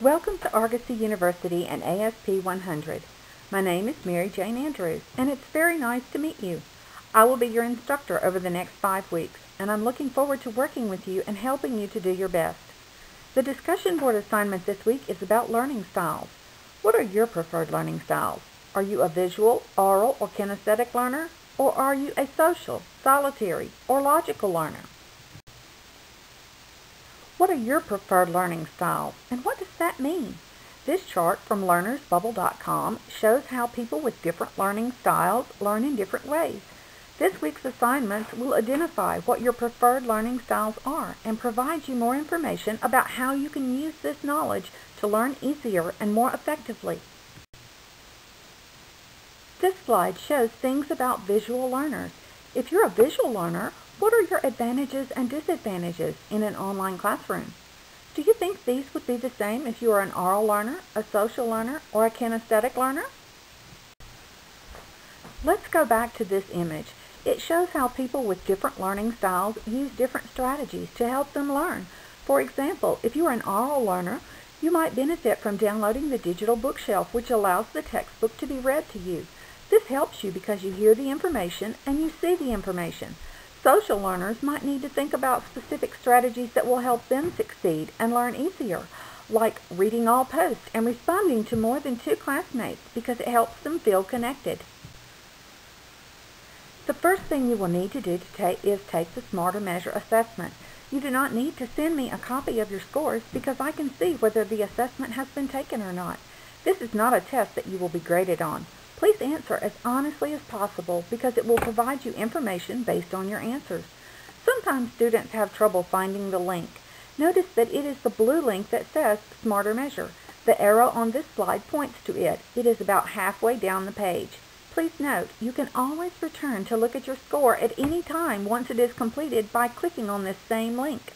Welcome to Argosy University and ASP 100. My name is Mary Jane Andrews, and it's very nice to meet you. I will be your instructor over the next 5 weeks, and I'm looking forward to working with you and helping you to do your best. The discussion board assignment this week is about learning styles. What are your preferred learning styles? Are you a visual, oral, or kinesthetic learner? Or are you a social, solitary, or logical learner? What are your preferred learning styles, and what does that mean? This chart from learnersbubble.com shows how people with different learning styles learn in different ways. This week's assignments will identify what your preferred learning styles are and provide you more information about how you can use this knowledge to learn easier and more effectively. This slide shows things about visual learners. If you're a visual learner, what are your advantages and disadvantages in an online classroom? Do you think these would be the same if you are an oral learner, a social learner, or a kinesthetic learner? Let's go back to this image. It shows how people with different learning styles use different strategies to help them learn. For example, if you are an oral learner, you might benefit from downloading the digital bookshelf, which allows the textbook to be read to you. This helps you because you hear the information and you see the information. Social learners might need to think about specific strategies that will help them succeed and learn easier, like reading all posts and responding to more than 2 classmates because it helps them feel connected. The first thing you will need to do is take the Smarter Measure assessment. You do not need to send me a copy of your scores because I can see whether the assessment has been taken or not. This is not a test that you will be graded on. Please answer as honestly as possible because it will provide you information based on your answers. Sometimes students have trouble finding the link. Notice that it is the blue link that says Smarter Measure. The arrow on this slide points to it. It is about halfway down the page. Please note, you can always return to look at your score at any time once it is completed by clicking on this same link.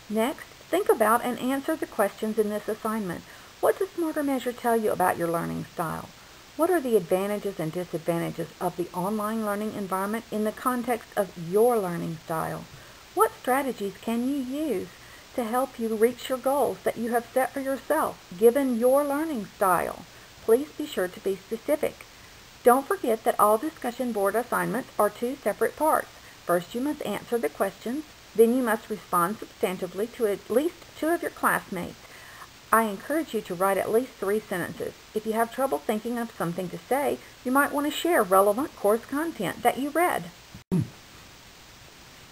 Next, think about and answer the questions in this assignment. What does Smarter Measure tell you about your learning style? What are the advantages and disadvantages of the online learning environment in the context of your learning style? What strategies can you use to help you reach your goals that you have set for yourself, given your learning style? Please be sure to be specific. Don't forget that all discussion board assignments are 2 separate parts. First, you must answer the questions, then you must respond substantively to at least 2 of your classmates. I encourage you to write at least 3 sentences. If you have trouble thinking of something to say, you might want to share relevant course content that you read.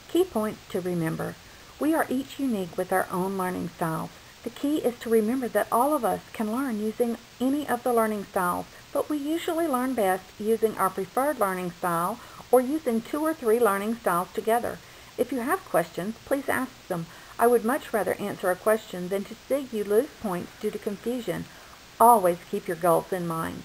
Key points to remember. We are each unique with our own learning styles. The key is to remember that all of us can learn using any of the learning styles, but we usually learn best using our preferred learning style or using 2 or 3 learning styles together. If you have questions, please ask them. I would much rather answer a question than to see you lose points due to confusion. Always keep your goals in mind.